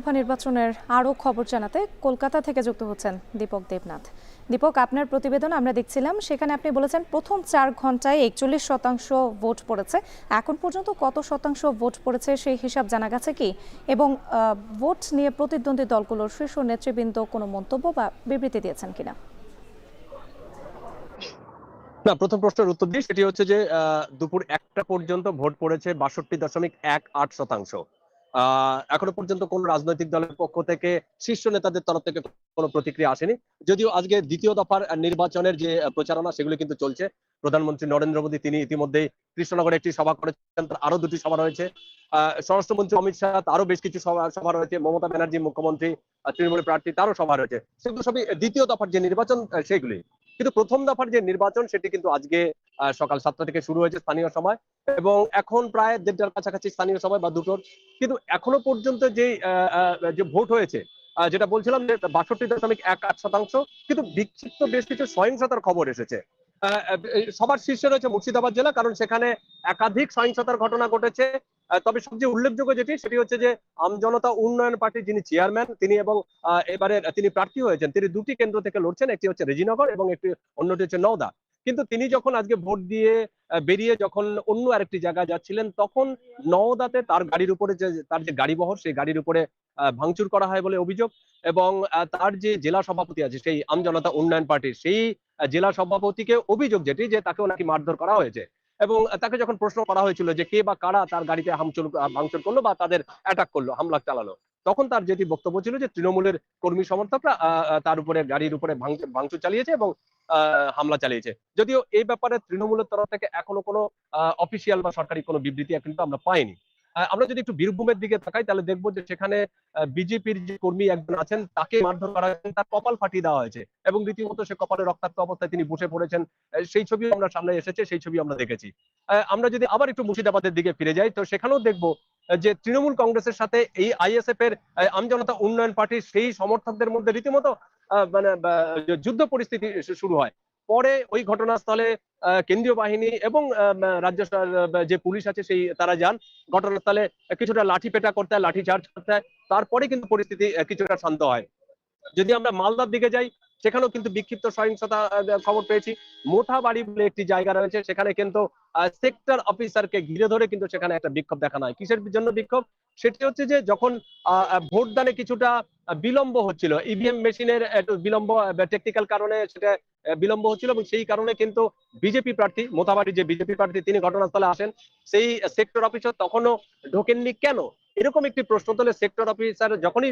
বিধানসভা নির্বাচনের আরও খবর জানাতে কলকাতা থেকে যুক্ত হচ্ছেন দীপক দেবনাথ। দীপক, আপনার প্রতিবেদন আমরা দেখছিলাম, সেখানে আপনি বলেছেন প্রথম 4 ঘন্টায় 41% ভোট পড়েছে। এখন পর্যন্ত কত শতাংশ ভোট পড়েছে সেই হিসাব জানা গেছে কি? এবং ভোট নিয়ে প্রতিদ্বন্দ্বী দলগুলোর শীর্ষ নেতৃবৃন্দ কোনো মন্তব্য বা বিবৃতি দিয়েছেন কিনা? না, প্রথম প্রশ্নের উত্তর দিই। সেটি হচ্ছে যে দুপুর 1টা পর্যন্ত ভোট পড়েছে ৬২.18%। এখনো পর্যন্ত কোন রাজনৈতিক দলের পক্ষ থেকে শীর্ষ নেতাদের তরফ থেকে কোনো প্রতিক্রিয়া আসেনি। যদিও আজকে দ্বিতীয় দফার নির্বাচনের যে প্রচারণা সেগুলো কিন্তু চলছে। প্রধানমন্ত্রী নরেন্দ্র মোদী তিনি ইতিমধ্যেই কৃষ্ণনগরে একটি সভা করেছেন, তার আরো দুটি সভা রয়েছে। স্বরাষ্ট্রমন্ত্রী অমিত শাহ তারও বেশ কিছু সভা রয়েছে। মমতা ব্যানার্জি মুখ্যমন্ত্রী তৃণমূলের প্রার্থী তারও সভা রয়েছে। সেগুলো সবই দ্বিতীয় দফার যে নির্বাচন সেগুলি। কিন্তু প্রথম দফার যে নির্বাচন সেটি কিন্তু আজকে সকাল 7টা থেকে শুরু হয়েছে স্থানীয় সময়, এবং এখন প্রায় 1:30টার কাছাকাছি স্থানীয় সময় বা 2টোর। কিন্তু এখনো পর্যন্ত যে ভোট হয়েছে, যেটা বলছিলাম যে ৬২.18%, কিন্তু বিক্ষিপ্ত বেশ কিছু সহিংসতার খবর এসেছে। সবার শীর্ষে রয়েছে মুর্শিদাবাদ জেলা, কারণ সেখানে একাধিক সহিংসতার ঘটনা ঘটেছে। তবে সবচেয়ে উল্লেখযোগ্য যেটি সেটি হচ্ছে যে আমজনতা উন্নয়ন পার্টির যিনি চেয়ারম্যান তিনি এবং এবারে তিনি প্রার্থী হয়েছেন, তিনি দুটি কেন্দ্র থেকে লড়ছেন, একটি হচ্ছে রেজিনগর এবং অন্যটি হচ্ছে নওদা। কিন্তু তিনি যখন আজকে ভোট দিয়ে বেরিয়ে যখন অন্য আরেকটি জায়গায় যাচ্ছিলেন, তখন নওদাতে তার গাড়ির উপরে তার যে গাড়ি বহর সেই গাড়ির উপরে ভাঙচুর করা হয় বলে অভিযোগ। এবং তার যে জেলা সভাপতি আছে সেই আমজনতা উন্নয়ন পার্টির সেই জেলা সভাপতিকে অভিযোগ যেটি যে তাকেও নাকি মারধর করা হয়েছে। এবং তাকে যখন প্রশ্ন করা হয়েছিল যে কে বা কারা তার গাড়িতে ভাঙচুর করলো বা তাদের অ্যাটাক করলো, হামলা চালালো, তখন তার যেটি বক্তব্য ছিল যে তৃণমূলের কর্মী সমর্থকরা তার উপরে গাড়ির উপরে ভাঙচুর চালিয়েছে এবং হামলা চালিয়েছে। যদিও এই ব্যাপারে তৃণমূলের তরফ থেকে এখনো কোনো অফিসিয়াল বা সরকারি কোনো বিবৃতি কিন্তু আমরা পাইনি। আমরা যদি একটু বীরভূমের দিকে তাকাই তাহলে দেখবো যে সেখানে বিজেপির যে কর্মী একজন আছেন তাকে মারধর করা হয়েছে, তার কপাল ফাটিয়ে দেওয়া হয়েছে এবং রীতিমতো সে কপালে রক্তাক্ত অবস্থায় তিনি বসে পড়েছেন। সেই ছবি আমরা সামনে এসেছে, সেই ছবি আমরা দেখেছি। আমরা যদি আবার একটু মুর্শিদাবাদের দিকে ফিরে যাই তো সেখানেও দেখবো যে তৃণমূল কংগ্রেসের সাথে এই আইএসএফ এর আমজনতা উন্নয়ন পার্টির সেই সমর্থকদের মধ্যে রীতিমতো মানে যুদ্ধ পরিস্থিতি শুরু হয়। পরে ওই ঘটনাস্থলে কেন্দ্রীয় বাহিনী এবং রাজ্য যে পুলিশ আছে সেই তারা যান ঘটনাস্থলে, কিছুটা লাঠি পেটা করতে হয়, লাঠি চার্জ করতে হয়, তারপরে কিন্তু পরিস্থিতি কিছুটা শান্ত হয়। যদি আমরা মালদার দিকে যাই সেখানেও কিন্তু বিক্ষিপ্ত সহিংসতা খবর পেয়েছি। মোথাবাড়ি বলে একটি জায়গা রয়েছে, সেখানে কিন্তু সেক্টর অফিসারকে ঘিরে ধরে কিন্তু সেখানে একটা বিক্ষোভ দেখানো হয়। কিসের জন্য বিক্ষোভ? সেটি হচ্ছে যে যখন ভোটদানে কিছুটা বিলম্ব হচ্ছিল, ইভিএম মেশিনের একটু বিলম্ব, টেকনিক্যাল কারণে সেটা বিলম্ব হচ্ছিল, এবং সেই কারণে কিন্তু বিজেপি প্রার্থী মোথাবাড়ি যে বিজেপি প্রার্থী তিনি ঘটনাস্থলে আসেন। সেই সেক্টর অফিসার তখনও ঢোকেননি কেন, এরকম একটি প্রশ্ন তোলে। সেক্টর অফিসার যখনই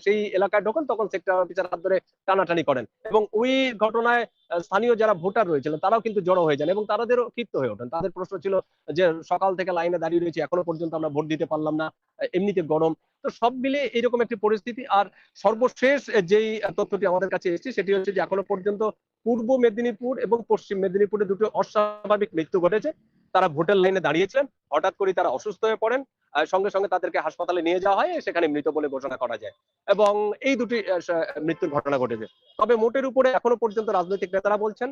সেই এলাকায় ঢোকেন তখন সেক্টর অফিসার হাত ধরে টানাটানি করেন, এবং ওই ঘটনায় স্থানীয় যারা ভোটার রয়েছিলেন তারাও কিন্তু জড়ো হয়ে যান এবং তাদেরও ক্ষিপ্ত হয়ে ওঠেন। তাদের প্রশ্ন ছিল যে সকাল থেকে লাইনে দাঁড়িয়ে রয়েছি, এখনো পর্যন্ত আমরা ভোট দিতে পারলাম না, এমনিতে গরম। তো সব মিলিয়ে এইরকম একটি পরিস্থিতি। আর সর্বশেষ যেই তথ্যটি আমাদের কাছে এসেছে সেটি হচ্ছে যে এখনো পর্যন্ত পূর্ব মেদিনীপুর এবং পশ্চিম মেদিনীপুরে দুটো অস্বাভাবিক মৃত্যু ঘটেছে। তারা ভোটের লাইনে দাঁড়িয়েছিলেন, হঠাৎ করে তারা অসুস্থ হয়ে পড়েন, সঙ্গে সঙ্গে তাদেরকে হাসপাতালে নিয়ে যাওয়া হয়, সেখানে মৃত বলে ঘোষণা করা যায়। এবং এই দুটি মৃত্যুর ঘটনা ঘটেছে। তবে মোটের উপরে এখনো পর্যন্ত রাজনৈতিক নেতারা বলছেন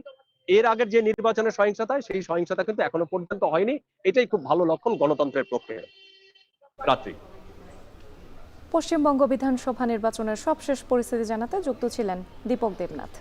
এর আগের যে নির্বাচনের সহিংসতা সেই সহিংসতা কিন্তু এখনো পর্যন্ত হয়নি। এটাই খুব ভালো লক্ষণ গণতন্ত্রের পক্ষে। রাত্রি। পশ্চিমবঙ্গ বিধানসভা নির্বাচনের সবশেষ পরিস্থিতি জানাতে যুক্ত ছিলেন দীপক দেবনাথ।